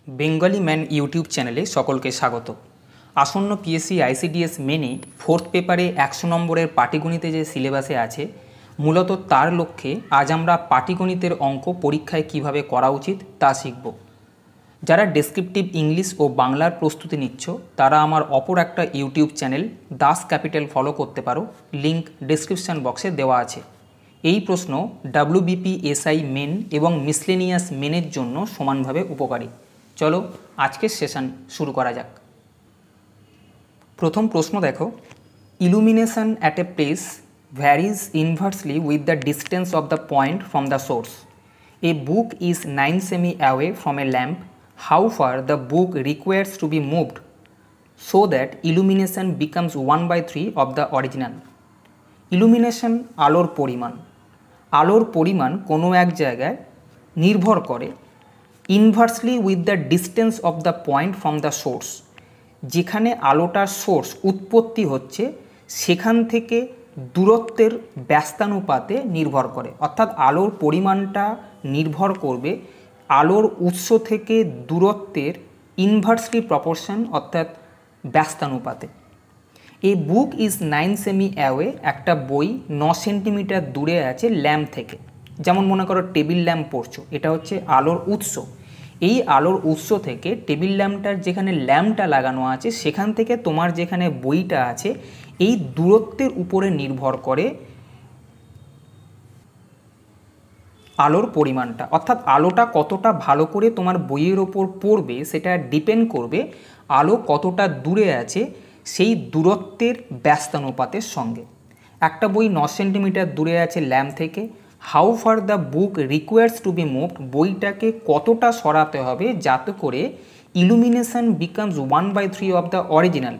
Bengali man YouTube চ্যানেলে সকলকে স্বাগত। আসন্ন পিএসসি আইসিডিএস মেনে 4th পেপারে 100 নম্বরের পাটিগণিতে যে সিলেবাসে আছে, মূলত তার লক্ষ্যে আজ আমরা পাটিগণিতের অঙ্ক পরীক্ষায় কিভাবে করা উচিত তা শিখব। যারা ডেসক্রিপটিভ ইংলিশ ও বাংলার প্রস্তুতি নিচ্ছ তারা আমার অপর একটা YouTube channel Das capital follow করতে পারো, লিঙ্ক ডেসক্রিপশন বক্সে দেওয়া আছে। এই প্রশ্ন WBPSI মেন এবং মিসলেনিয়াস মেনের জন্য সমানভাবে উপকারী। চলো আজকের সেশন শুরু করা যাক। প্রথম প্রশ্ন দেখো, illumination at a place varies inversely with the distance of the point from the source. A book is 9 সেমি away from a lamp. How far the book requires to be moved so that illumination becomes 1/3 of the original. Illumination আলোর পরিমাণ। আলোর পরিমাণ কোনো এক জায়গায় নির্ভর করে inversely with the distance of the point from the source. যেখানে আলোটার সোর্স উৎপত্তি হচ্ছে সেখান থেকে দূরত্বের ব্যস্তানুপাতে নির্ভর করে, অর্থাৎ আলোর পরিমাণটা নির্ভর করবে আলোর উৎস থেকে দূরত্বের ইনভার্সলি প্রপোর্শন অর্থাৎ ব্যস্তানুপাতে। এ বুক ইজ 9 সেমি অ্যাওয়ে, একটা বই 9 সেন্টিমিটার দূরে আছে ল্যাম্প থেকে। যেমন মনে করো টেবিল ল্যাম্প পড়ছো, এটা হচ্ছে আলোর উৎস। এই আলোর উৎস থেকে টেবিল ল্যাম্পটার যেখানে ল্যাম্পটা লাগানো আছে সেখান থেকে তোমার যেখানে বইটা আছে এই দূরত্বের উপরে নির্ভর করে আলোর পরিমাণটা, অর্থাৎ আলোটা কতটা ভালো করে তোমার বইয়ের ওপর পড়বে সেটা ডিপেন্ড করবে আলো কতটা দূরে আছে সেই দূরত্বের ব্যস্তানুপাতের সঙ্গে। একটা বই 9 সেন্টিমিটার দূরে আছে ল্যাম্প থেকে। How far the book requires to be moved, বইটাকে কতটা সরাতে হবে যাতে করে illumination becomes 1/3 of the original.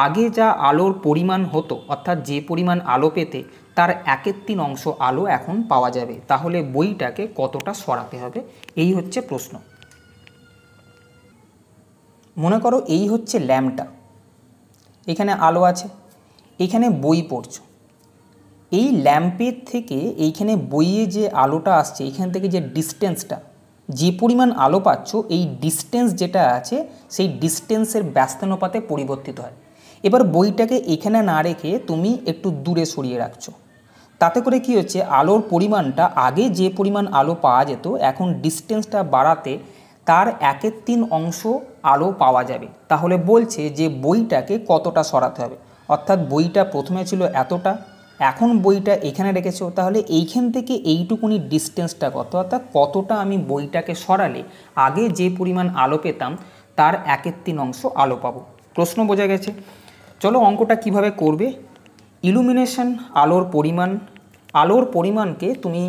আগে যা আলোর পরিমাণ হতো, অর্থাৎ যে পরিমাণ আলো পেতে তার 1/3 অংশ আলো এখন পাওয়া যাবে। তাহলে বইটাকে কতটা সরাতে হবে, এই হচ্ছে প্রশ্ন। মনে করো এই হচ্ছে ল্যাম্পটা, এখানে আলো আছে, এখানে বই পড়ছো। এই ল্যাম্পের থেকে এইখানে বইয়ে যে আলোটা আসছে এইখান থেকে যে ডিস্টেন্সটা, যে পরিমাণ আলো পাচ্ছ এই ডিস্টেন্স যেটা আছে সেই ডিস্টেন্সের ব্যস্তানুপাতে পরিবর্তিত হয়। এবার বইটাকে এখানে না রেখে তুমি একটু দূরে সরিয়ে রাখছো, তাতে করে কি হচ্ছে আলোর পরিমাণটা আগে যে পরিমাণ আলো পাওয়া যেত এখন ডিস্টেন্সটা বাড়াতে তার 1/3 অংশ আলো পাওয়া যাবে। তাহলে বলছে যে বইটাকে কতটা সরাতে হবে, অর্থাৎ বইটা প্রথমে ছিল এতটা, এখন বইটা এখানে রেখেছো, তাহলে এইখান থেকে এইটুকুনি ডিস্টেন্সটা কত, অর্থাৎ কতটা আমি বইটাকে সরালে আগে যে পরিমাণ আলো পেতাম তার 1/3 অংশ আলো পাবো। প্রশ্ন বোঝা গেছে? চলো অঙ্কটা কিভাবে করবে। ইলুমিনেশন আলোর পরিমাণ, আলোর পরিমাণকে তুমি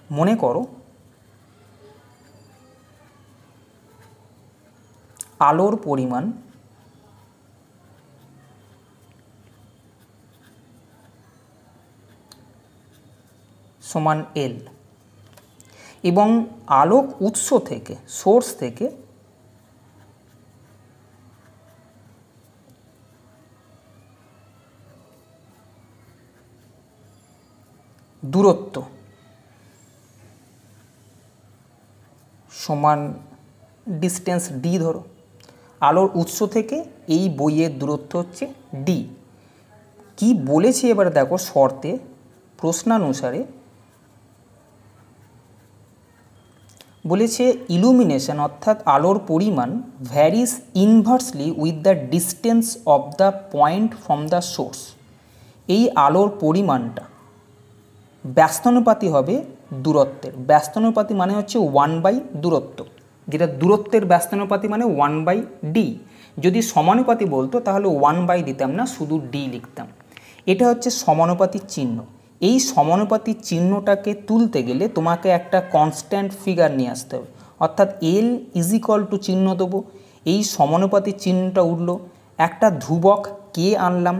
মনে করো আলোর পরিমাণ সমান L এবং আলোক উৎস থেকে সোর্স থেকে দূরত্ব সমান ডিস্টেন্স D ধরো। আলোর উৎস থেকে এই বইয়ের দূরত্ব হচ্ছে D। কি বলেছে এবার দেখো শর্তে, প্রশ্নানুসারে বলেছে ইলুমিনেশন অর্থাৎ আলোর পরিমাণ varies inversely with the distance of the point from the source. এই আলোর পরিমাণটা ব্যস্তানুপাতি হবে দূরত্বের। ব্যস্তানুপাতি মানে হচ্ছে 1/, দূরত্ব, যেটা দূরত্বের ব্যস্তানুপাতি মানে 1/d। যদি সমানুপাতি বলতো তাহলে 1/, দিতাম না, শুধু d লিখতাম। এটা হচ্ছে সমানুপাতির চিহ্ন। এই সমানুপাতির চিহ্নটাকে তুলতে গেলে তোমাকে একটা কনস্ট্যান্ট ফিগার নিয়ে আসতে হবে, অর্থাৎ L = চিহ্ন দেবো, এই সমানুপাতির চিহ্নটা উঠলো, একটা ধ্রুবক k আনলাম,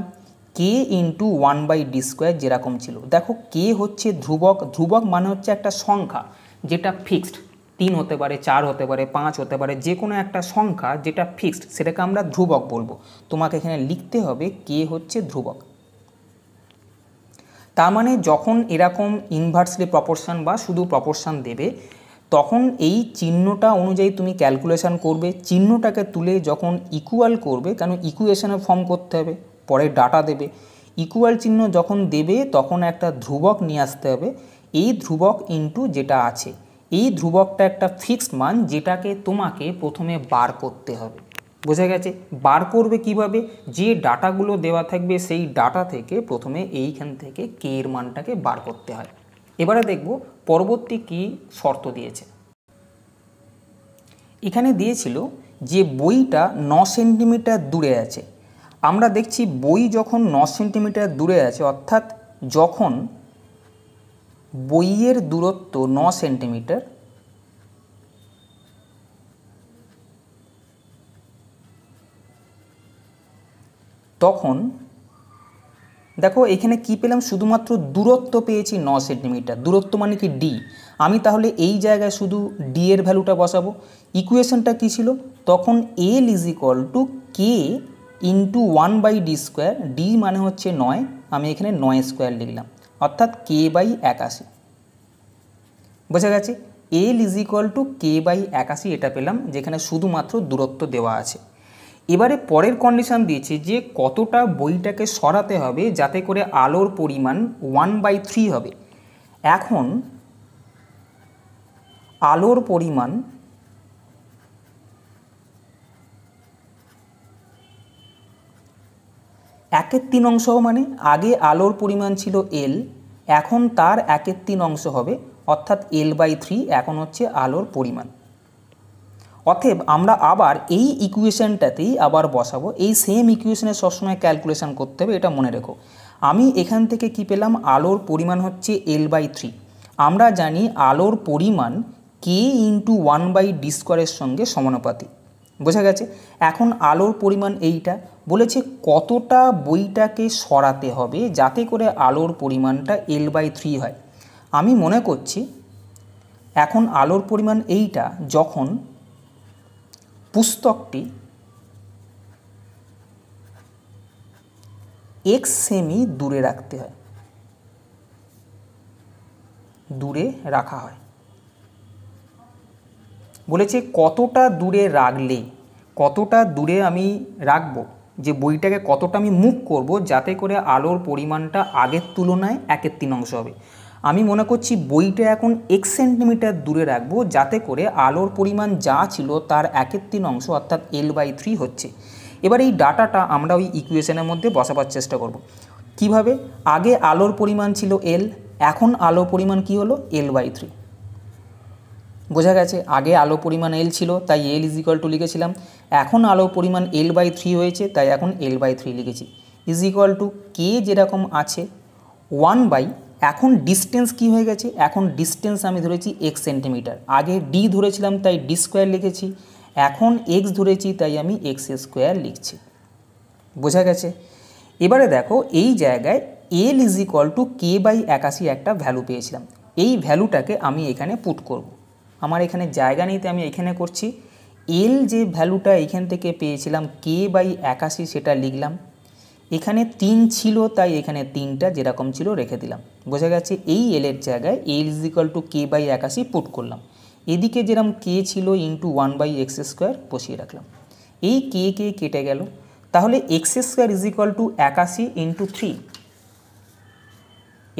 k × 1/d² যেরকম ছিল। দেখো k হচ্ছে ধ্রুবক, ধ্রুবক মানে হচ্ছে একটা সংখ্যা যেটা ফিক্সড, 3 হতে পারে, 4 হতে পারে, 5 হতে পারে, যে কোনো একটা সংখ্যা যেটা ফিক্সড সেটাকে আমরা ধ্রুবক বলবো। তোমাকে এখানে লিখতে হবে k হচ্ছে ধ্রুবক। তার মানে যখন এরকম ইনভার্সলি প্রপোর্শন বা শুধু প্রপোর্শন দেবে তখন এই চিহ্নটা অনুযায়ী তুমি ক্যালকুলেশন করবে, চিহ্নটাকে তুলে যখন ইকুয়াল করবে, কেন ইকুয়েশনে ফর্ম করতে হবে, পরে ডাটা দেবে, ইকুয়াল চিহ্ন যখন দেবে তখন একটা ধ্রুবক নিয়ে আসতে হবে, এই ধ্রুবক ইনটু যেটা আছে, এই ধ্রুবকটা একটা ফিক্সড মান যেটাকে তোমাকে প্রথমে বার করতে হবে। বোঝা গেছে? বার করবে কিভাবে? যে ডাটাগুলো দেওয়া থাকবে সেই ডাটা থেকে প্রথমে এইখান থেকে কে এর মানটাকে বার করতে হয়। এবারে দেখব পরবর্তী কি শর্ত দিয়েছে। এখানে দিয়েছিল যে বইটা 9 সেন্টিমিটার দূরে আছে। আমরা দেখছি বই যখন 9 সেন্টিমিটার দূরে আছে, অর্থাৎ যখন বইয়ের দূরত্ব 9 সেন্টিমিটার, তখন দেখো এখানে কি পেলাম, শুধুমাত্র দূরত্ব পেয়েছি 9 সেন্টিমিটার। দূরত্ব মানে কি ডি। আমি তাহলে এই জায়গায় শুধু ডি এর ভ্যালুটা বসাবো। ইকুয়েশনটা কী ছিল তখন? এল is equal to K into 1/d²। D মানে হচ্ছে 9, আমি এখানে 9² লিখলাম, অর্থাৎ k/81। বোঝা গেছে? এল ইজ ইকুয়াল টু k/81 এটা পেলাম, যেখানে শুধুমাত্র দূরত্ব দেওয়া আছে। এবারে পরের কন্ডিশন দিয়েছে যে কতটা বইটাকে সরাতে হবে যাতে করে আলোর পরিমাণ 1/3 হবে। এখন আলোর পরিমাণ একের 3 অংশ, মানে আগে আলোর পরিমাণ ছিল এল, এখন তার 1/3 অংশ হবে, অর্থাৎ l/3 এখন হচ্ছে আলোর পরিমাণ। অতএব আমরা আবার এই ইকুয়েশনটাতেই আবার বসাবো। এই সেম ইকুয়েশনে সবসময় ক্যালকুলেশন করতে হবে, এটা মনে রেখো। আমি এখান থেকে কি পেলাম? আলোর পরিমাণ হচ্ছে l/3। আমরা জানি আলোর পরিমাণ k ইন্টু 1/d² সঙ্গে সমানুপাতিক। বোঝা গেছে? এখন আলোর পরিমাণ এইটা বলেছে কতটা বইটাকে সরাতে হবে যাতে করে আলোর পরিমাণটা l/3 হয়। আমি মনে করছি এখন আলোর পরিমাণ এইটা যখন পুস্তকটি x সেমি দূরে রাখতে হয়, দূরে রাখা হয়। বলেছে কতটা দূরে রাখলে, কতটা দূরে আমি রাখবো, যে বইটাকে কতটা আমি মুভ করব যাতে করে আলোর পরিমাণটা আগের তুলনায় 1/3 অংশ হবে। আমি মনে করছি বইটা এখন 1 সেন্টিমিটার দূরে রাখবো যাতে করে আলোর পরিমাণ যা ছিল তার 1/3 অংশ, অর্থাৎ l/3 হচ্ছে। এবার এই ডাটাটা আমরা ওই ইকুয়েশনের মধ্যে বসাবার চেষ্টা করব। কিভাবে? আগে আলোর পরিমাণ ছিল l, এখন আলোর পরিমাণ কি হলো? l/3। বোঝা গেছে? আগে আলো পরিমাণ এল ছিল তাই এল ইজ ইকুয়াল টু লিখেছিলাম, এখন আলো পরিমাণ l/3 হয়েছে তাই এখন l/3 লিখেছি। ইজ ইকুয়াল টু কে যেরকম আছে 1/, এখন ডিস্টেন্স কি হয়ে গেছে? এখন ডিস্টেন্স আমি ধরেছি x সেন্টিমিটার, আগে ডি ধরেছিলাম তাই d² লিখেছি, এখন x ধরেছি তাই আমি x² লিখছি। বোঝা গেছে? এবারে দেখো এই জায়গায় এল ইজ ইকুয়াল টু k/81 একটা ভ্যালু পেয়েছিলাম, এই ভ্যালুটাকে আমি এখানে পুট করব। আমার এখানে জায়গা নিতে আমি এখানে করছি। এল যে ভ্যালুটা এখান থেকে পেয়েছিলাম k/81 সেটা লিখলাম, এখানে 3 ছিল তাই এখানে 3টা যেরকম ছিল রেখে দিলাম। বোঝা গেছে? এই এলের জায়গায় এল is equal to k/81 put করলাম, এদিকে যেরকম কে ছিল ইন্টু 1/x² বসিয়ে রাখলাম। এই কে কেটে গেল, তাহলে x² is equal to 81 into 3,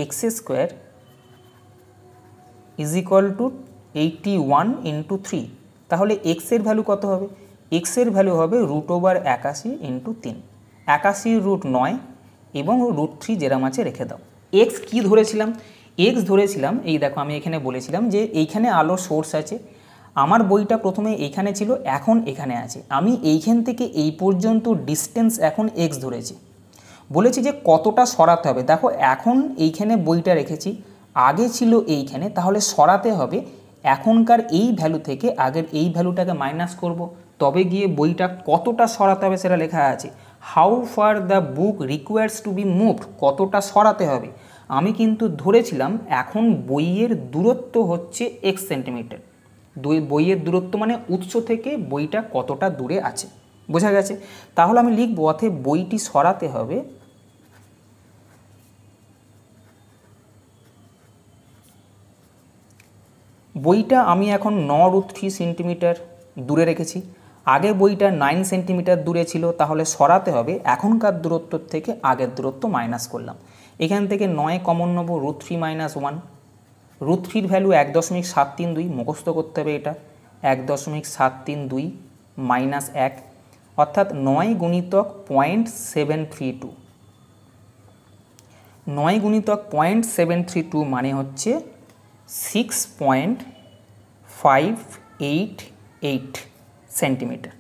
x² is equal to 81 into 3। তাহলে x এর ভ্যালু কত হবে? x এর ভ্যালু হবে √81 ইন্টু 3। 81√9 এবং √3 যেরকম আছে রেখে দাও। x কি ধরেছিলাম? x ধরেছিলাম, এই দেখো আমি এখানে বলেছিলাম যে এইখানে আলোর সোর্স আছে, আমার বইটা প্রথমে এইখানে ছিল এখন এখানে আছে, আমি এইখান থেকে এই পর্যন্ত ডিস্টেন্স এখন x ধরেছি। বলেছি যে কতটা সরাতে হবে। দেখো এখন এইখানে বইটা রেখেছি, আগে ছিল এইখানে, তাহলে সরাতে হবে এখনকার এই ভ্যালু থেকে আগের এই ভ্যালুটাকে মাইনাস করব, তবে গিয়ে বইটা কতটা সরাতে হবে সেটা লেখা আছে। How far the book requires to be moved, কতটা সরাতে হবে। আমি কিন্তু ধরেছিলাম এখন বইয়ের দূরত্ব হচ্ছে x সেন্টিমিটার, বইয়ের দূরত্ব মানে উৎস থেকে বইটা কতটা দূরে আছে। বোঝা গেছে? তাহলে আমি লিখব অতএব বইটি সরাতে হবে বইটা আমি এখন 9√3 সেন্টিমিটার দূরে রেখেছি, আগে বইটা 9 সেন্টিমিটার দূরে ছিল, তাহলে সরাতে হবে এখনকার দূরত্ব থেকে আগের দূরত্ব মাইনাস করলাম। এখান থেকে 9 কমন নেব, √3 - 1, √3 ভ্যালু 1.732, মুখস্থ করতে হবে এটা, 1.732 মাইনাস 1, অর্থাৎ 9 গুণিতক 0.732, 9 গুণিতক 0.732 মানে হচ্ছে 6.588 সেন্টিমিটার।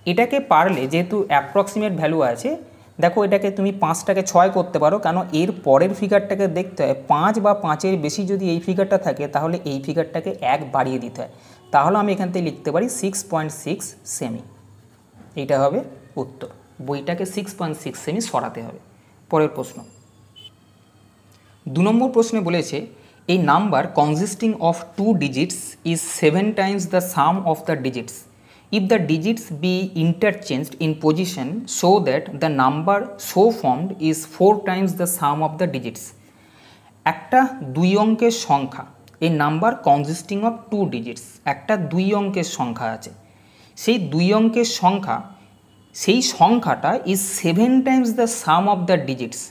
এটাকে পারলে যেহেতু অ্যাপ্রক্সিমেট ভ্যালু আছে, দেখো এটাকে তুমি 5টাকে 6 করতে পারো, কারণ এর পরের ফিগারটাকে দেখতে হয় 5 বা 5-এর বেশি যদি এই ফিগারটা থাকে তাহলে এই ফিগারটাকে 1 বাড়িয়ে দিতে হয়। তাহলে আমি এখান থেকে লিখতে পারি 6.6 সেমি, এইটা হবে উত্তর। বইটাকে 6.6 সেমি সরাতে হবে। পরের প্রশ্ন, 2 নম্বর প্রশ্নে বলেছে a number consisting of 2 digits is 7 times the sum of the digits if the digits be interchanged in position so that the number so formed is 4 times the sum of the digits। একটা 2 অঙ্কের সংখ্যা, a number consisting of 2 digits, একটা 2 অঙ্কের সংখ্যা আছে, সেই 2 অঙ্কের সংখ্যা, সেই সংখ্যাটা is 7 times the sum of the digits,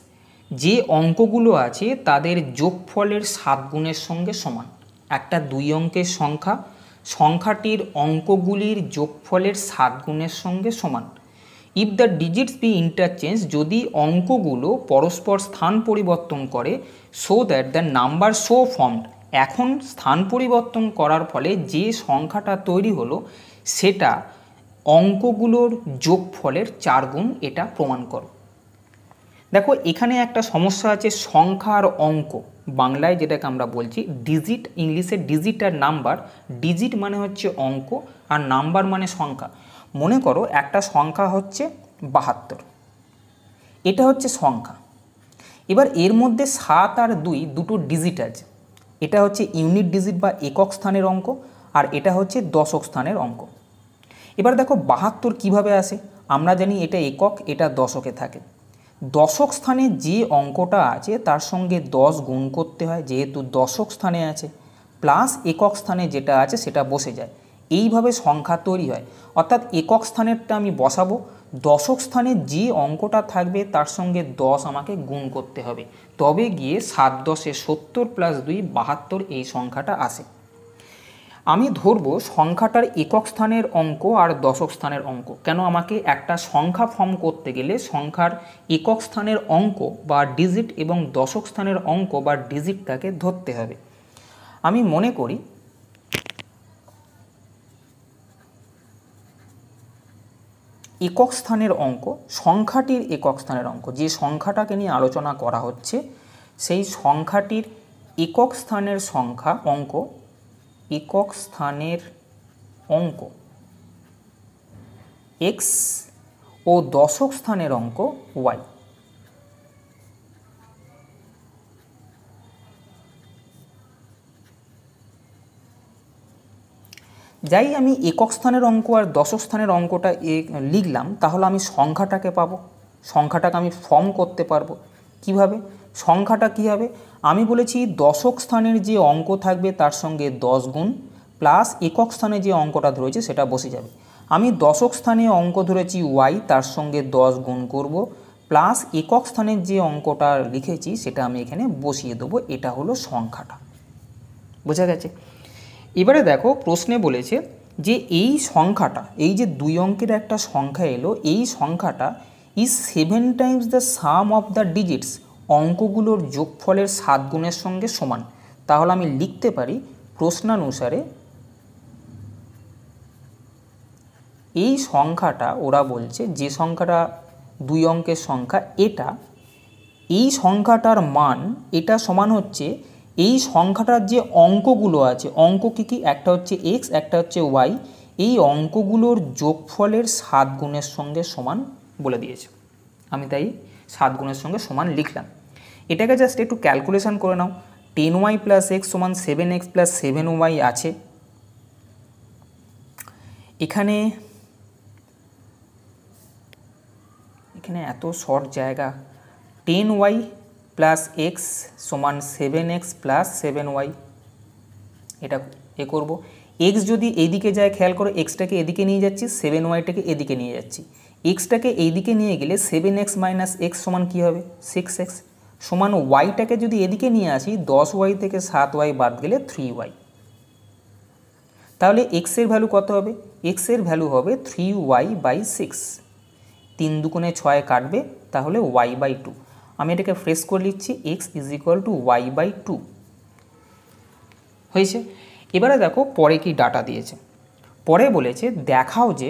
যে অঙ্কগুলো আছে তাদের যোগফলের 7 গুণের সঙ্গে সমান। একটা 2 অঙ্কের সংখ্যা, সংখ্যাটির অঙ্কগুলির যোগফলের 7 গুণের সঙ্গে সমান। If the digits be interchange, যদি অঙ্কগুলো পরস্পর স্থান পরিবর্তন করে, so that the number so formed, এখন স্থান পরিবর্তন করার ফলে যে সংখ্যাটা তৈরি হলো সেটা অঙ্কগুলোর যোগফলের 4 গুণ, এটা প্রমাণ করো। দেখো এখানে একটা সমস্যা আছে, সংখ্যা আর অঙ্ক, বাংলায় যেটাকে আমরা বলছি ডিজিট, ইংলিশে ডিজিট আর নাম্বার। ডিজিট মানে হচ্ছে অঙ্ক আর নাম্বার মানে সংখ্যা। মনে করো একটা সংখ্যা হচ্ছে 72, এটা হচ্ছে সংখ্যা। এবার এর মধ্যে 7 আর 2 দুটো ডিজিট আছে, এটা হচ্ছে ইউনিট ডিজিট বা একক স্থানের অঙ্ক, আর এটা হচ্ছে দশক স্থানের অঙ্ক। এবার দেখো 72 কিভাবে আসে, আমরা জানি এটা একক, এটা দশকে থাকে। দশক স্থানে যে অঙ্কটা আছে তার সঙ্গে 10 গুণ করতে হয়, যেহেতু দশক স্থানে আছে, প্লাস একক স্থানে যেটা আছে সেটা বসে যায়, এইভাবে সংখ্যা তৈরি হয়। অর্থাৎ একক স্থানেরটা আমি বসাবো, দশক স্থানে যে অঙ্কটা থাকবে তার সঙ্গে 10 আমাকে গুণ করতে হবে, তবে গিয়ে 7 × 10 = 70 + 2 = 72 এই সংখ্যাটা আসে। আমি ধরব সংখ্যাটার একক স্থানের অঙ্ক আর দশক স্থানের অঙ্ক। কেন, আমাকে একটা সংখ্যা ফর্ম করতে গেলে সংখ্যার একক স্থানের অঙ্ক বা ডিজিট এবং দশক স্থানের অঙ্ক বা ডিজিটটাকে ধরতে হবে। আমি মনে করি একক স্থানের অঙ্ক, সংখ্যাটির একক স্থানের অঙ্ক, যে সংখ্যাটাকে নিয়ে আলোচনা করা হচ্ছে সেই সংখ্যাটির একক স্থানের সংখ্যা অঙ্ক, একক স্থানের অঙ্ক x ও দশক স্থানের অঙ্ক y। যাই আমি একক স্থানের অঙ্ক আর দশক স্থানের অঙ্কটা লিখলাম, তাহলে আমি সংখ্যাটাকে পাবো, সংখ্যাটাকে আমি ফর্ম করতে পারবো। কিভাবে সংখ্যাটা কী হবে, আমি বলেছি দশক স্থানের যে অঙ্ক থাকবে তার সঙ্গে 10 গুণ, প্লাস একক স্থানে যে অঙ্কটা ধরেছে সেটা বসে যাবে। আমি দশক স্থানে অঙ্ক ধরেছি y, তার সঙ্গে 10 গুণ করব, প্লাস একক স্থানের যে অঙ্কটা লিখেছি সেটা আমি এখানে বসিয়ে দেবো। এটা হলো সংখ্যাটা, বোঝা গেছে। এবারে দেখো প্রশ্নে বলেছে যে এই সংখ্যাটা, এই যে 2 অঙ্কের একটা সংখ্যা এলো, এই সংখ্যাটা is 7 times the sum of the digits, অঙ্কগুলোর যোগফলের 7 গুণের সঙ্গে সমান। তাহলে আমি লিখতে পারি প্রশ্নানুসারে এই সংখ্যাটা, ওরা বলছে যে সংখ্যাটা 2 অঙ্কের সংখ্যা, এটা এই সংখ্যাটার মান এটা সমান হচ্ছে এই সংখ্যাটার যে অঙ্কগুলো আছে, অঙ্ক কী কী, একটা হচ্ছে x, একটা হচ্ছে y, এই অঙ্কগুলোর যোগফলের 7 গুণের সঙ্গে সমান বলে দিয়েছে। আমি তাই 7 গুণের সঙ্গে সমান লিখলাম। এটাকে জাস্ট একটু ক্যালকুলেশন করে নাও। 10y + x = 7x + 7y আছে। এখানে এত শর্ট জায়গা, 10y + x = 7x + 7y, এটা এ করব। এক্স যদি এইদিকে যায়, খেয়াল করো এক্সটাকে এদিকে নিয়ে যাচ্ছি, 7y-টাকে এদিকে নিয়ে যাচ্ছি। এক্সটাকে এইদিকে নিয়ে গেলে 7x - x সমান কী হবে 6x, সমান ওয়াইটাকে যদি এদিকে নিয়ে আসি 10y থেকে 7y বাদ গেলে 3y। তাহলে এক্সের ভ্যালু কত হবে? এক্সের ভ্যালু হবে 3y/6। 3 দুগুণে 6 কাটবে, তাহলে y/2। আমি এটাকে ফ্রেশ করে লিখছি, x = y/2 হয়েছে। এবারে দেখো পরে কি ডাটা দিয়েছে। পরে বলেছে দেখাও যে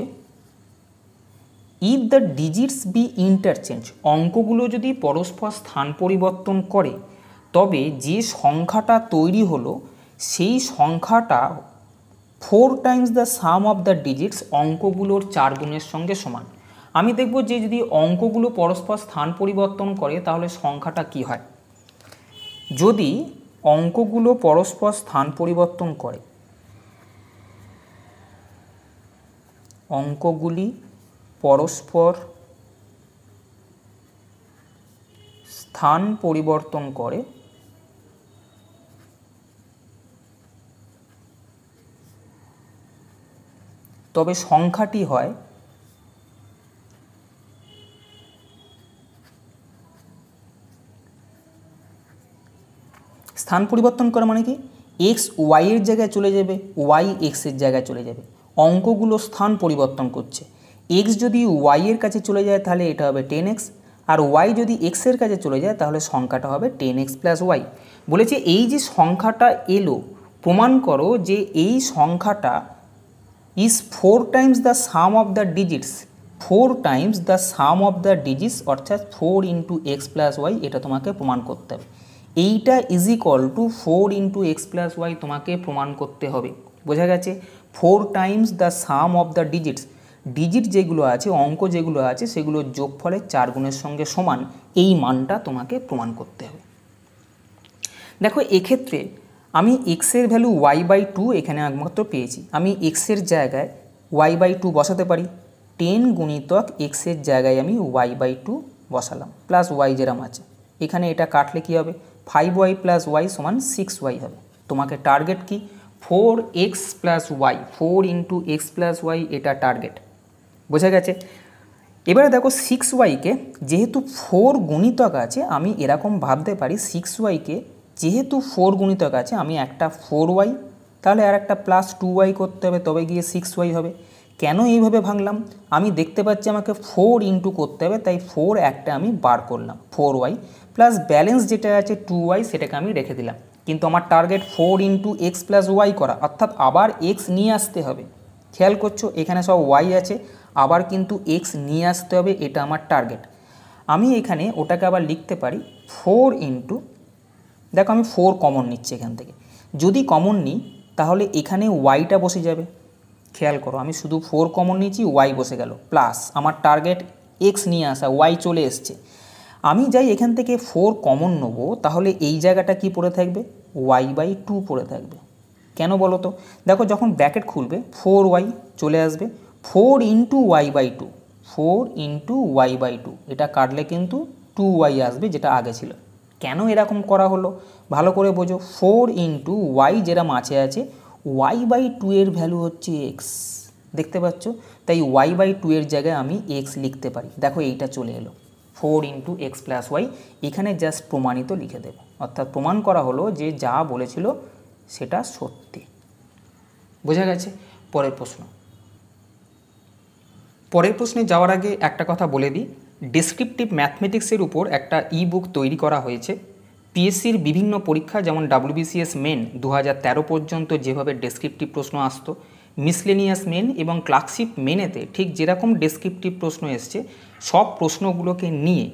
if the digits be interchange, অঙ্কগুলো যদি পরস্পর স্থান পরিবর্তন করে তবে যে সংখ্যাটা তৈরি হলো সেই সংখ্যাটা 4 times the sum of the digits, অঙ্কগুলোর 4 গুণের সঙ্গে সমান। আমি দেখব যে যদি অঙ্কগুলো পরস্পর স্থান পরিবর্তন করে তাহলে সংখ্যাটা কি হয়। যদি অঙ্কগুলো পরস্পর স্থান পরিবর্তন করে, অঙ্কগুলি পরস্পর স্থান পরিবর্তন করে তবে সংখ্যাটি হয় স্থান পরিবর্তন করা মানে কি, এক্স ওয়াইয়ের জায়গায় চলে যাবে, ওয়াই এক্সের জায়গায় চলে যাবে। অঙ্কগুলো স্থান পরিবর্তন করছে। এক্স যদি ওয়াইয়ের কাছে চলে যায় তাহলে এটা হবে 10x, আর ওয়াই যদি এক্সের কাছে চলে যায় তাহলে সংখ্যাটা হবে 10x + y। বলেছে এই যে সংখ্যাটা এলো, প্রমাণ করো যে এই সংখ্যাটা is 4 times the sum of the digits, 4 times the sum of the digits, অর্থাৎ 4 × x + y, এটা তোমাকে প্রমাণ করতে হবে। এইটা = 4 × x + y তোমাকে প্রমাণ করতে হবে। বোঝা গেছে? 4 times the sum of the digits, digit যেগুলো আছে, অঙ্ক যেগুলো আছে সেগুলোর যোগফলের 4 গুণের সঙ্গে সমান, এই মানটা তোমাকে প্রমাণ করতে হবে। দেখো এক্ষেত্রে আমি এক্সের ভ্যালু y/2 এখানে একমাত্র পেয়েছি। আমি এক্সের জায়গায় y/2 বসাতে পারি। 10 × এক্সের জায়গায় আমি y/2 বসালাম, প্লাস y যেরকম আছে। এখানে এটা কাটলে কি হবে, 5y + y = 6y হবে। তোমাকে টার্গেট কি, 4x + y, 4 × x + y, এটা টার্গেট। বোঝা গেছে? এবারে দেখো 6y-কে যেহেতু 4 গুণিতক আছে, আমি এরকম ভাবতে পারি 6y-কে যেহেতু 4 গুণিতক আছে, আমি একটা 4y, তাহলে আর একটা +2y করতে হবে, তবে গিয়ে 6y হবে। কেন এইভাবে ভাঙলাম, আমি দেখতে পাচ্ছি আমাকে 4 × করতে হবে, তাই 4 একটা আমি বার করলাম, 4y প্লাস ব্যালেন্স যেটা আছে 2y, সেটাকে আমি রেখে দিলাম। কিন্তু আমার টার্গেট 4 × x + y করা, অর্থাৎ আবার x নিয়ে আসতে হবে। খেয়াল করছো এখানে সব y আছে, আবার কিন্তু x নিয়ে আসতে হবে, এটা আমার টার্গেট। আমি এখানে ওটাকে আবার লিখতে পারি 4 × দেখো আমি 4 কমন নিচ্ছি এখান থেকে। যদি কমন নিই তাহলে এখানে ওয়াইটা বসে যাবে। খেয়াল করো আমি শুধু 4 কমন নিয়েছি, ওয়াই বসে গেল, প্লাস আমার টার্গেট এক্স নিয়ে আসা, ওয়াই চলে এসছে। আমি যাই এখান থেকে 4 কমন নেবো, তাহলে এই জায়গাটা কি পড়ে থাকবে, y/2 পড়ে থাকবে। কেন বলো তো, দেখো যখন ব্র্যাকেট খুলবে 4y চলে আসবে, 4 × y/2, 4 × y/2, এটা কাটলে কিন্তু 2y আসবে, যেটা আগে ছিল। কেন এরকম করা হলো ভালো করে বোঝো। 4 × y যেরকম আছে y/2 এর ভ্যালু হচ্ছে x, দেখতে পাচ্ছ? তাই y/2 এর জায়গায় আমি x লিখতে পারি। দেখো এইটা চলে এলো 4 × x + y, এখানে জাস্ট প্রমাণিত লিখে দেব, অর্থাৎ প্রমাণ করা হলো যে যা বলেছিল সেটা সত্যি। বোঝা গেছে? পরের প্রশ্নে যাওয়ার আগে একটা কথা বলে দিই, ডেসক্রিপটিভ ম্যাথমেটিক্সের উপর একটা ই-বুক তৈরি করা হয়েছে। পিএসসির বিভিন্ন পরীক্ষা যেমন WBCS মেন 2013 পর্যন্ত যেভাবে ডেসক্রিপটিভ প্রশ্ন আসতো, মিসলেনিয়াস মেন এবং ক্লার্কশিপ মেনেতে ঠিক যেরকম ডেসক্রিপটিভ প্রশ্ন এসছে, সব প্রশ্নগুলোকে নিয়ে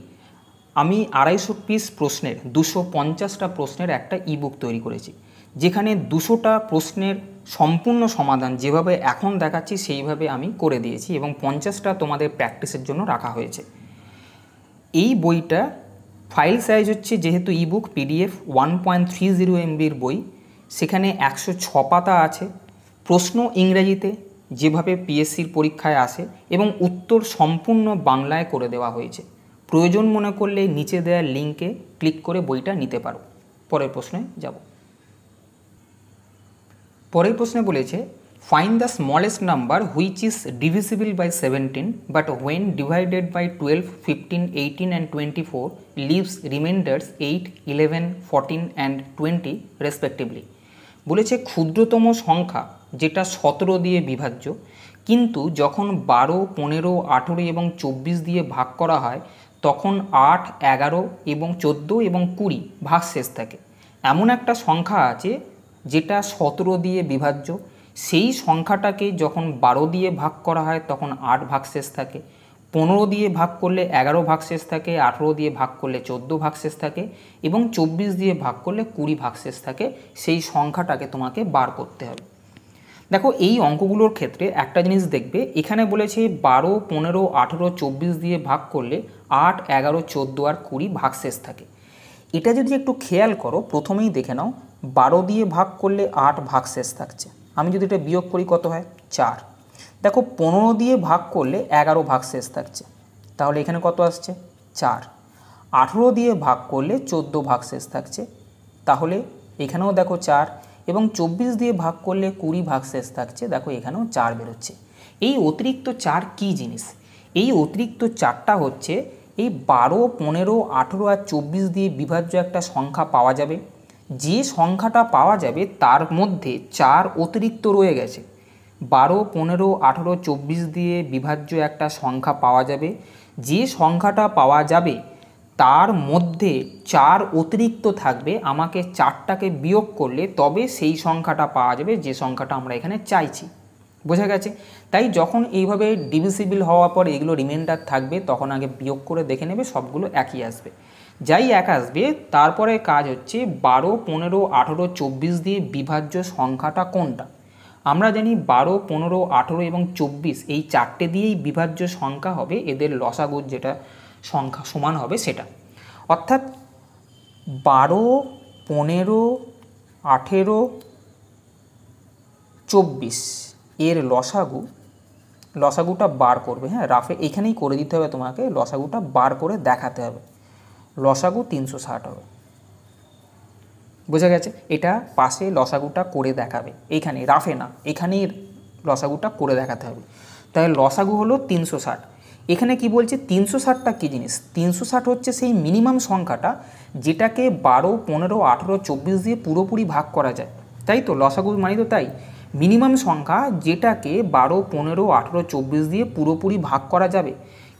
আমি 250 পিস প্রশ্নের 250টা প্রশ্নের একটা ই-বুক তৈরি করেছি, যেখানে 200টা প্রশ্নের সম্পূর্ণ সমাধান যেভাবে এখন দেখাচ্ছি সেইভাবে আমি করে দিয়েছি, এবং 50টা তোমাদের প্র্যাকটিসের জন্য রাখা হয়েছে। এই বইটা ফাইল সাইজ হচ্ছে, যেহেতু ই-বুক PDF 1.30 MBর বই, সেখানে 106 পাতা আছে। প্রশ্ন ইংরেজিতে যেভাবে পিএসসির পরীক্ষায় আসে, এবং উত্তর সম্পূর্ণ বাংলায় করে দেওয়া হয়েছে। প্রয়োজন মনে করলে নিচে দেওয়া লিঙ্কে ক্লিক করে বইটা নিতে পারো। পরের প্রশ্নে যাব। পরের প্রশ্নে বলেছে find the smallest number which is divisible by 17 but when divided by 12, 15, 18 and 24 leaves remainders 8, 11, 14 and 20 respectively. বলেছে ক্ষুদ্রতম সংখ্যা যেটা 17 দিয়ে বিভাজ্য, কিন্তু যখন 12, 15, 18 এবং 24 দিয়ে ভাগ করা হয় তখন 8, 11 এবং 14 এবং 20 ভাগশেষ থাকে। এমন একটা সংখ্যা আছে যেটা 17 দিয়ে বিভাজ্য, সেই সংখ্যাটাকে যখন 12 দিয়ে ভাগ করা হয় তখন 8 ভাগশেষ থাকে, 15 দিয়ে ভাগ করলে 11 ভাগশেষ থাকে, 18 দিয়ে ভাগ করলে 14 ভাগশেষ থাকে এবং 24 দিয়ে ভাগ করলে 20 ভাগশেষ থাকে। সেই সংখ্যাটাকে তোমাকে বার করতে হবে। দেখো এই অঙ্কগুলোর ক্ষেত্রে একটা জিনিস দেখবে, এখানে বলেছে 12, 15, 18, 24 দিয়ে ভাগ করলে 8, 11, 14 আর 20 ভাগশেষ থাকে। এটা যদি একটু খেয়াল করো, প্রথমেই দেখে নাও 12 দিয়ে ভাগ করলে 8 ভাগশেষ থাকছে। আমি যদি এটা বিয়োগ করি কত হয়? 4। দেখো 15 দিয়ে ভাগ করলে 11 ভাগশেষ থাকছে, তাহলে এখানে কত আসছে? 4। 18 দিয়ে ভাগ করলে 14 ভাগশেষ থাকছে, তাহলে এখানেও দেখো 4 এবং 24 দিয়ে ভাগ করলে 20 ভাগশেষ থাকছে, দেখো এখানেও 4 বেরোচ্ছে। এই অতিরিক্ত 4 কী জিনিস? এই অতিরিক্ত 4টা হচ্ছে এই 12, 15, 18 আর 24 দিয়ে বিভাজ্য একটা সংখ্যা পাওয়া যাবে। যে সংখ্যাটা পাওয়া যাবে তার মধ্যে 4 অতিরিক্ত রয়ে গেছে। 12, 15, 18, 24 দিয়ে বিভাজ্য একটা সংখ্যা পাওয়া যাবে, যে সংখ্যাটা পাওয়া যাবে তার মধ্যে 4 অতিরিক্ত থাকবে। আমাকে 4টাকে বিয়োগ করলে তবে সেই সংখ্যাটা পাওয়া যাবে যে সংখ্যাটা আমরা এখানে চাইছি। বোঝা গেছে? তাই যখন এইভাবে ডিভিজিবল হওয়ার পর এগুলো রিমাইন্ডার থাকবে তখন আগে বিয়োগ করে দেখে নেবে, সবগুলো একই আসবে। যাই এক আসবে তারপরে কাজ হচ্ছে 12, 15, 18, 24 দিয়ে বিভাজ্য সংখ্যাটা কোনটা। আমরা জানি 12, 15, 18 এবং 24 এই 4টে দিয়েই বিভাজ্য সংখ্যা হবে, এদের লসাগু যেটা সংখ্যা সমান হবে সেটা। অর্থাৎ 12, 15, 18, 24 এর লসাগুটা বার করবে। হ্যাঁ, রাফে এখানেই করে দিতে হবে, তোমাকে লসাগুটা বার করে দেখাতে হবে। লসাগু 360 হবে। বোঝা গেছে? এটা পাশে লসাগুটা করে দেখাবে, এইখানে রাফে না, এখানেই লসাগুটা করে দেখাতে হবে। তাহলে লসাগু হলো 360। এখানে কি বলছে? 360টা কী জিনিস? 360 হচ্ছে সেই মিনিমাম সংখ্যাটা যেটাকে 12, 15, 18, 24 দিয়ে পুরোপুরি ভাগ করা যায়, তাই তো? লসাগু মানে তো তাই, মিনিমাম সংখ্যা যেটাকে 12, 15, 18, 24 দিয়ে পুরোপুরি ভাগ করা যাবে।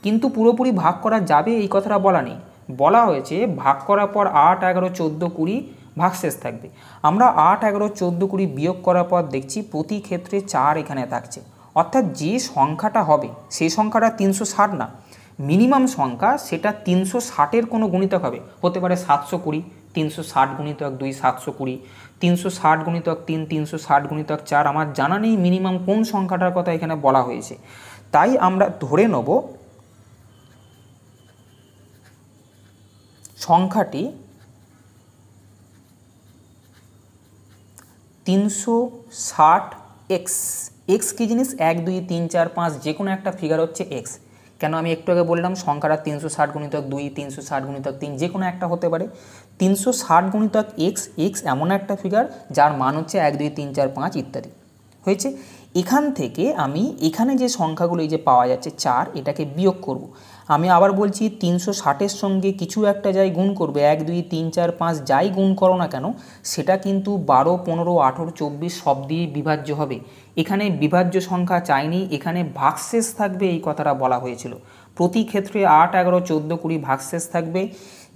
কিন্তু পুরোপুরি ভাগ করা যাবে এই কথাটা বলা নেই, বলা হয়েছে ভাগ করার পর 8, 11, 14, 20 ভাগশেষ থাকবে। আমরা 8, 11, 14, 20 বিয়োগ করার পর দেখছি প্রতি ক্ষেত্রে 4 এখানে থাকছে। অর্থাৎ যে সংখ্যাটা হবে সেই সংখ্যাটা 360 না, মিনিমাম সংখ্যা সেটা 360-এর কোনো গুণিতক হবে। হতে পারে 720, 360 গুণিতক 2 720, 360 গুণিতক 3 360 গুণিতক 4। আমার জানা নেই মিনিমাম কোন সংখ্যাটার কথা এখানে বলা হয়েছে, তাই আমরা ধরে নেব সংখ্যাটি 360x। এক্স কী জিনিস? 1, 2, 3, 4, 5 যে কোনো একটা ফিগার হচ্ছে এক্স। কেন আমি একটু আগে বললাম সংখ্যাটা 360 গুণিতক 2, 360 গুণিতক 3 যে কোনো একটা হতে পারে। 360 গুণিতক এক্স, এক্স এমন একটা ফিগার যার মান হচ্ছে 1, 2, 3, 4, 5 ইত্যাদি। হয়েছে? এখান থেকে আমি এখানে যে সংখ্যাগুলো এই যে পাওয়া যাচ্ছে 4, এটাকে বিয়োগ করব। আমি আবার বলছি 360-এর সঙ্গে কিছু একটা যাই গুণ করবে, 1, 2, 3, 4, 5 যাই গুণ করো না কেন সেটা কিন্তু 12, 15, 18, 24 সব দিয়েই বিভাজ্য হবে। এখানে বিভাজ্য সংখ্যা চাইনি, এখানে ভাগশেষ থাকবে এই কথাটা বলা হয়েছিল। প্রতি ক্ষেত্রে 8, 11, 14, 20 ভাগশেষ থাকবে।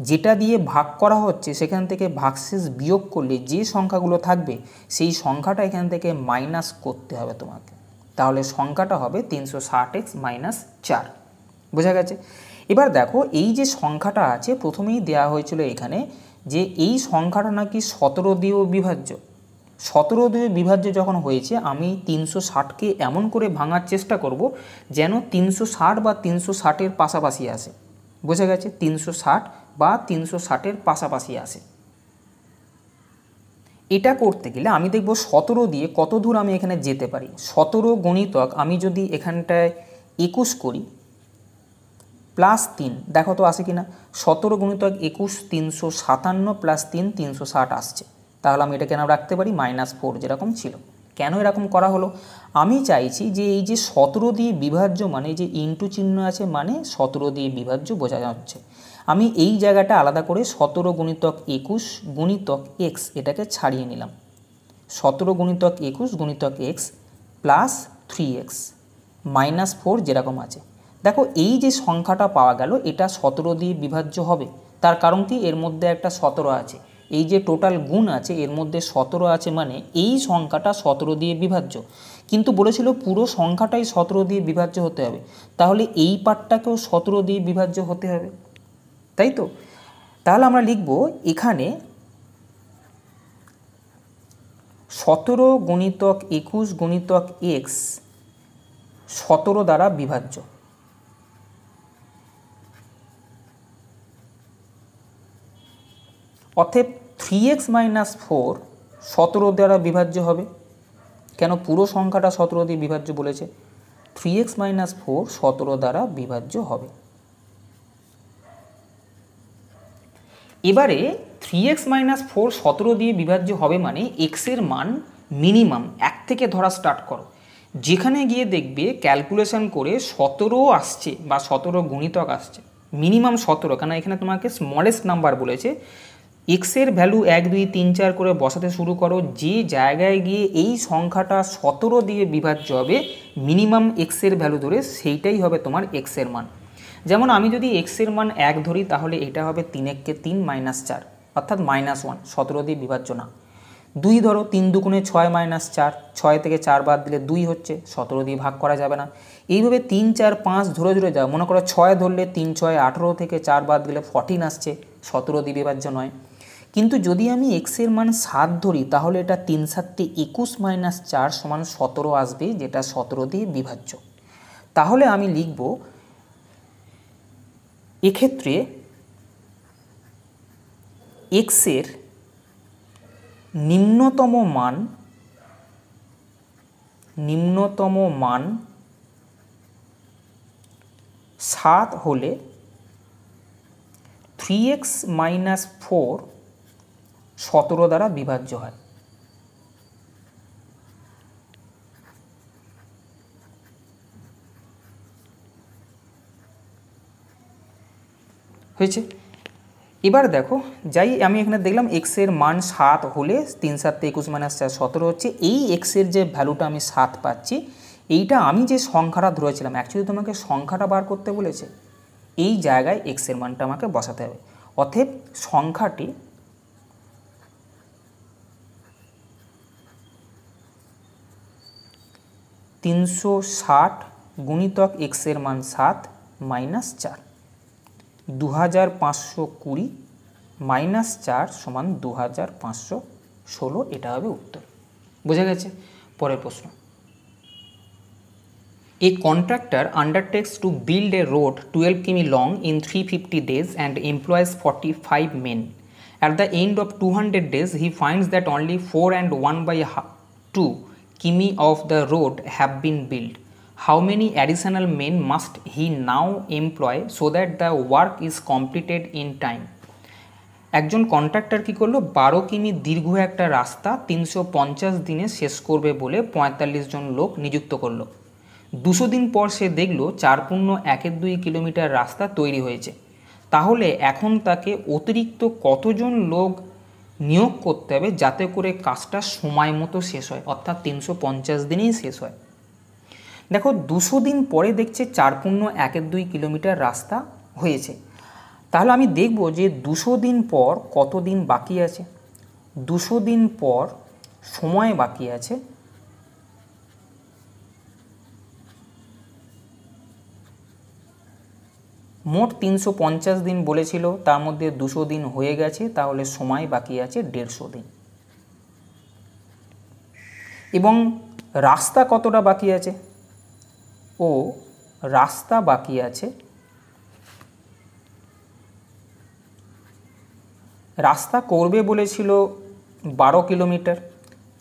যেটা দিয়ে ভাগ করা হচ্ছে সেখান থেকে ভাগশেষ বিয়োগ করলে যে সংখ্যাগুলো থাকবে সেই সংখ্যাটা এখান থেকে মাইনাস করতে হবে তোমাকে, তাহলে সংখ্যাটা হবে 360x - 4। বোঝা গেছে? এবার দেখো এই যে সংখ্যাটা আছে প্রথমেই দেয়া হয়েছিল এখানে যে এই সংখ্যাটা নাকি 17 দিয়েও বিভাজ্য। 17 দিয়ে বিভাজ্য যখন হয়েছে আমি 360কে এমন করে ভাঙার চেষ্টা করব যেন 360 বা 360-এর পাশাপাশি আসে। বোঝা গেছে? 360 বা 360-এর পাশাপাশি আসে। এটা করতে গেলে আমি দেখব 17 দিয়ে কত দূর আমি এখানে যেতে পারি। 17 গুণিতক আমি যদি এখানটায় 21 করি প্লাস 3, দেখো তো আসে কি না? 17 গুণিতক 21 357 প্লাস 3 360 আসছে। তাহলে আমি এটা কেন রাখতে পারি -4 যেরকম ছিল। কেন এরকম করা হলো? আমি চাইছি যে এই যে 17 দিয়ে বিভাজ্য মানে যে ইন্টু চিহ্ন আছে মানে 17 দিয়ে বিভাজ্য বোঝা যাচ্ছে। আমি এই জায়গাটা আলাদা করে 17 গুণিতক 21 গুণিতক এক্স এটাকে ছাড়িয়ে নিলাম। 17 গুণিতক 21 গুণিতক এক্স প্লাস 3x মাইনাস 4 যেরকম আছে। দেখো এই যে সংখ্যাটা পাওয়া গেল এটা 17 দিয়ে বিভাজ্য হবে। তার কারণ কি, এর মধ্যে একটা 17 আছে। এই যে টোটাল গুণ আছে এর মধ্যে 17 আছে মানে এই সংখ্যাটা 17 দিয়ে বিভাজ্য। কিন্তু বলেছিল পুরো সংখ্যাটাই 17 দিয়ে বিভাজ্য হতে হবে, তাহলে এই পার্টটাকেও 17 দিয়ে বিভাজ্য হতে হবে, তাই তো? তাহলে আমরা লিখব এখানে 17 গুণিতক 21 গুণিতক এক্স 17 দ্বারা বিভাজ্য। অতএব 3x মাইনাস 4 17 দ্বারা বিভাজ্য হবে। কেন? পুরো সংখ্যাটা 17 দিয়ে বিভাজ্য বলেছে। 3x মাইনাস 4 17 দ্বারা বিভাজ্য হবে। এবারে 3x মাইনাস 4 17 দিয়ে বিভাজ্য হবে মানে এক্সের মান মিনিমাম 1 থেকে ধরা স্টার্ট করো। যেখানে গিয়ে দেখবে ক্যালকুলেশন করে 17 আসছে বা 17 গুণিতক আসছে, মিনিমাম 17, কারণ এখানে তোমাকে স্মলেস্ট নাম্বার বলেছে। এক্সের ভ্যালু 1 2 3 4 করে বসাতে শুরু করো, যে জায়গায় গিয়ে এই সংখ্যাটা 17 দিয়ে বিভাজ্য হবে মিনিমাম এক্সের ভ্যালু ধরে সেইটাই হবে তোমার এক্সের মান। যেমন আমি যদি এক্সের মান 1 ধরি তাহলে এটা হবে 3 1 3 মাইনাস 4 অর্থাৎ মাইনাস 1, 17 দিয়ে বিভাজ্য না। 2 ধরো, 3 2 6 মাইনাস 4, 6 থেকে 4 বাদ দিলে 2 হচ্ছে, 17 দিয়ে ভাগ করা যাবে না। এইভাবে 3 4 5 ধরে ধরে যাও। মনে করো 6 ধরলে 3 6 18 থেকে 4 বাদ দিলে 14 আসছে, 17 দিয়ে বিভাজ্য নয়। কিন্তু যদি আমি এক্সের মান 7 ধরি তাহলে এটা 3 7 21 মাইনাস 4 সমান 17 আসবে, যেটা 17 দিয়ে বিভাজ্য। তাহলে আমি লিখব এক্ষেত্রে এক্সের নিম্নতম মান 7 হলে 3x মাইনাস 4 17 দ্বারা বিভাজ্য হয়। হয়েছে? এবার দেখো, যাই আমি এখানে দেখলাম এক্সের মান 7 হলে 3 7 21 মাইনাস 4 17 হচ্ছে। এই এক্সের যে ভ্যালুটা আমি 7 পাচ্ছি, এইটা আমি যে সংখ্যাটা ধরেছিলাম, অ্যাকচুয়ালি তোমাকে সংখ্যাটা বার করতে বলেছে, এই জায়গায় এক্সের মানটা আমাকে বসাতে হবে। অতএব সংখ্যাটি $360 গুণিতক এক্সের মান 7 মাইনাস 4, 2520 মাইনাস 4 সমান 2516, এটা হবে উত্তর। বোঝা গেছে? পরের প্রশ্ন। A contractor undertakes to build a road 12 km long in 350 days and employs 45 men. At the end of 200 days, he finds that only 4 and 1/2 km of the road have been built. How many additional men must he now employ so that the work is completed in time? একজন contractor কী করলো, 12 কিমি দীর্ঘ একটা রাস্তা 350 দিনে শেষ করবে বলে 45 জন লোক নিযুক্ত করলো। 200 দিন পর সে দেখলো 4.12 কিলোমিটার রাস্তা তৈরি হয়েছে। তাহলে এখন তাকে অতিরিক্ত কতজন লোক নিয়োগ করতে হবে যাতে করে কাজটা সময় মতো শেষ হয়, অর্থাৎ 350 দিনেই শেষ হয়। দেখো 200 দিন পরে দেখছে 4.12 কিলোমিটার রাস্তা হয়েছে। তাহলে আমি দেখব যে 200 দিন পর কত দিন বাকি আছে। 200 দিন পর সময় বাকি আছে মোট 350 দিন বলেছিল, তার মধ্যে 200 দিন হয়ে গেছে, তাহলে সময় বাকি আছে 150 দিন। এবং রাস্তা কতটা বাকি আছে? রাস্তা বাকি আছে, রাস্তা করবে বলেছিল 12 কিলোমিটার,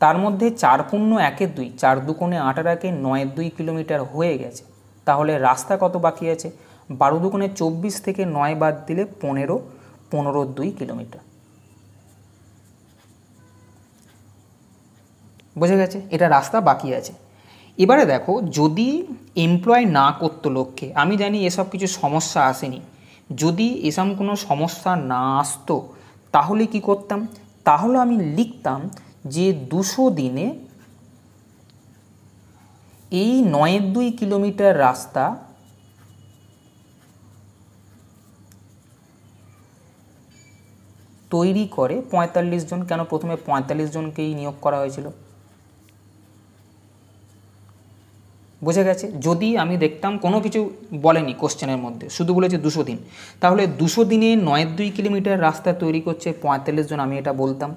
তার মধ্যে 4.12 4 2 8 8 9 কিলোমিটার হয়ে গেছে। তাহলে রাস্তা কত বাকি আছে? 12 2 24 থেকে 9 বাদ দিলে 15 2 কিলোমিটার। বোঝা গেছে, এটা রাস্তা বাকি আছে। এবারে দেখো, যদি এমপ্লয় না করতো লোককে, আমি জানি এসব কিছু সমস্যা আসেনি, যদি এসব কোনো সমস্যা না আসতো তাহলে কি করতাম, তাহলে আমি লিখতাম যে 200 দিনে এই 9.2 কিলোমিটার রাস্তা তৈরি করে 45 জন। কেন প্রথমে 45 জনকেই নিয়োগ করা হয়েছিল? বোঝা গেছে। যদি আমি দেখতাম কোনো কিছু বলেনি কোশ্চেনের মধ্যে, শুধু বলেছে 200 দিন, তাহলে 200 দিনে 9.2 কিলোমিটার রাস্তা তৈরি করছে 45 জন, আমি এটা বলতাম।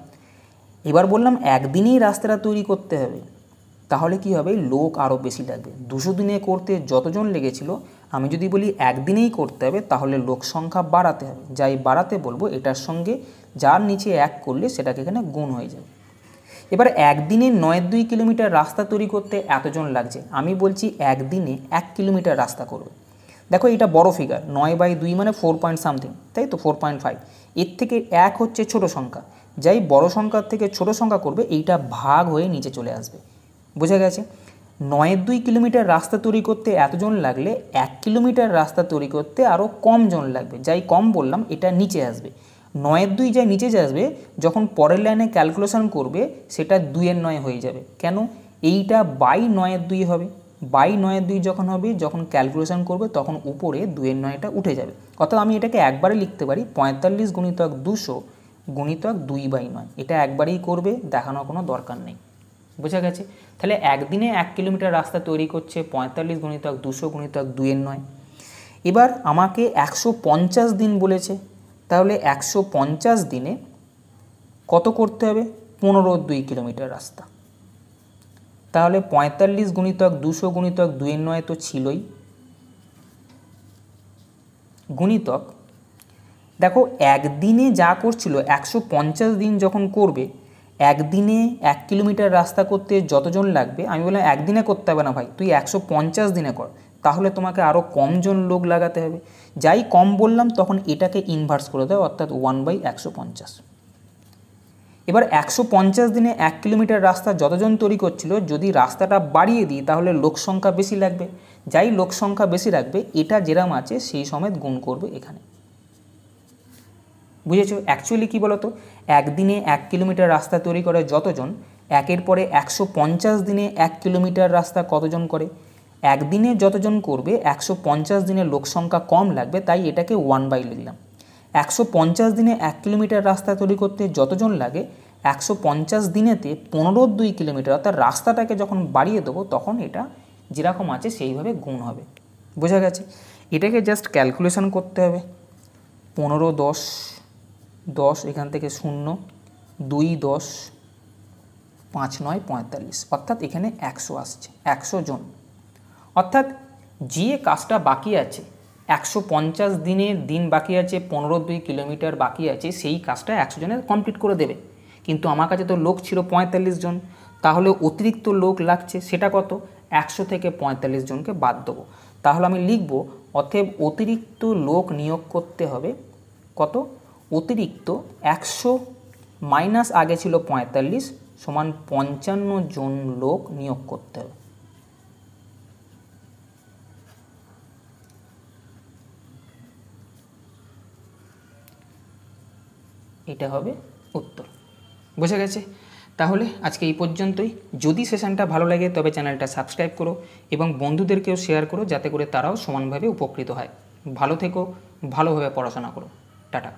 এবার বললাম একদিনেই রাস্তাটা তৈরি করতে হবে, তাহলে কি হবে, লোক আরও বেশি লাগবে। 200 দিনে করতে যতজন লেগেছিল, আমি যদি বলি একদিনেই করতে হবে, তাহলে লোক সংখ্যা বাড়াতে হবে। যাই বাড়াতে বলবো, এটার সঙ্গে যার নিচে 1 করলে সেটাকে এখানে গুণ হয়ে যাবে। এবার একদিনে 9.2 কিলোমিটার রাস্তা তৈরি করতে এতজন লাগছে, আমি বলছি একদিনে 1 কিলোমিটার রাস্তা করবে। দেখো এটা বড় ফিগার, 9/2 মানে 4 পয়েন্ট সামথিং, তাই তো 4.5। এর থেকে 1 হচ্ছে ছোট সংখ্যা, যাই বড় সংখ্যার থেকে ছোট সংখ্যা করবে, এইটা ভাগ হয়ে নিচে চলে আসবে। বোঝা গেছে। 9.2 কিলোমিটার রাস্তা তৈরি করতে এতজন লাগলে 1 কিলোমিটার রাস্তা তৈরি করতে আরও কম জন লাগবে, যাই কম বললাম এটা নিচে আসবে। 9.2 যাই নিচে আসবে, যখন পরের লাইনে ক্যালকুলেশন করবে সেটা 2/9 হয়ে যাবে। কেন, এইটা বাই 9.2 হবে, বাই 9.2 যখন হবে, যখন ক্যালকুলেশন করবে তখন উপরে 2/9টা উঠে যাবে। অর্থাৎ আমি এটাকে একবারে লিখতে পারি 45 গুণিতক 200 গুণিতক 2/9, এটা একবারেই করবে, দেখানোর কোনো দরকার নেই। বোঝা গেছে। তাহলে একদিনে 1 কিলোমিটার রাস্তা তৈরি করছে 45 গুণিতক 200 গুণিতক 2/9। এবার আমাকে 150 দিন বলেছে, তাহলে 150 দিনে কত করতে হবে, 15.2 কিলোমিটার রাস্তা। তাহলে 45 গুণিতক 200 গুণিতক 2/9 তো ছিলই, গুণিতক, দেখো একদিনে যা করছিল 150 দিন যখন করবে, একদিনে 1 কিলোমিটার রাস্তা করতে যতজন লাগবে, আমি বললাম একদিনে করতে হবে না ভাই, তুই 150 দিনে কর, তাহলে তোমাকে আরও কমজন লোক লাগাতে হবে। যাই কম বললাম তখন এটাকে ইনভার্স করে দাও, অর্থাৎ 1/150। এবার 150 দিনে 1 কিলোমিটার রাস্তা যতজন তৈরি করছিল, যদি রাস্তাটা বাড়িয়ে দিই তাহলে লোক সংখ্যা বেশি লাগবে, যাই লোক সংখ্যা বেশি রাখবে, এটা যেরাম আছে সেই সমেত গুণ করবে এখানে। বুঝেছো। অ্যাকচুয়ালি কী বলো তো, একদিনে 1 কিলোমিটার রাস্তা তৈরি করে যতজন, একের পরে 150 দিনে 1 কিলোমিটার রাস্তা কতজন করে, একদিনে যতজন করবে 150 দিনে লোক সংখ্যা কম লাগবে, তাই এটাকে 1/, লিখলাম। 150 দিনে 1 কিলোমিটার রাস্তা তৈরি করতে যতজন লাগে, 150 দিনেতে 15.2 কিলোমিটার, অর্থাৎ রাস্তাটাকে যখন বাড়িয়ে দেবো তখন এটা যেরকম আছে সেইভাবে গুণ হবে। বোঝা গেছে। এটাকে জাস্ট ক্যালকুলেশন করতে হবে। 15 10 10, এখান থেকে 0, 2 10, 5 9 45, অর্থাৎ এখানে 100 আসছে, 100 জন। অর্থাৎ যে কাজটা বাকি আছে, 150 দিনের দিন বাকি আছে, 15.2 কিলোমিটার বাকি আছে, সেই কাজটা 100 জনের কমপ্লিট করে দেবে। কিন্তু আমার কাছে তো লোক ছিল 45 জন, তাহলে অতিরিক্ত লোক লাগছে, সেটা কত, 100 থেকে 45 জনকে বাদ দেবো। তাহলে আমি লিখব, অতএব অতিরিক্ত লোক নিয়োগ করতে হবে কত, অতিরিক্ত 100 মাইনাস আগে ছিল 45 সমান 55 জন লোক নিয়োগ করতে হবে। এটা হবে উত্তর। বোঝা গেছে। তাহলে আজকে এই পর্যন্তই। যদি সেশনটা ভালো লাগে তবে চ্যানেলটা সাবস্ক্রাইব করো এবং বন্ধুদেরকেও শেয়ার করো, যাতে করে তারাও সমানভাবে উপকৃত হয়। ভালো থেকো, ভালোভাবে পড়াশোনা করো। টাটা।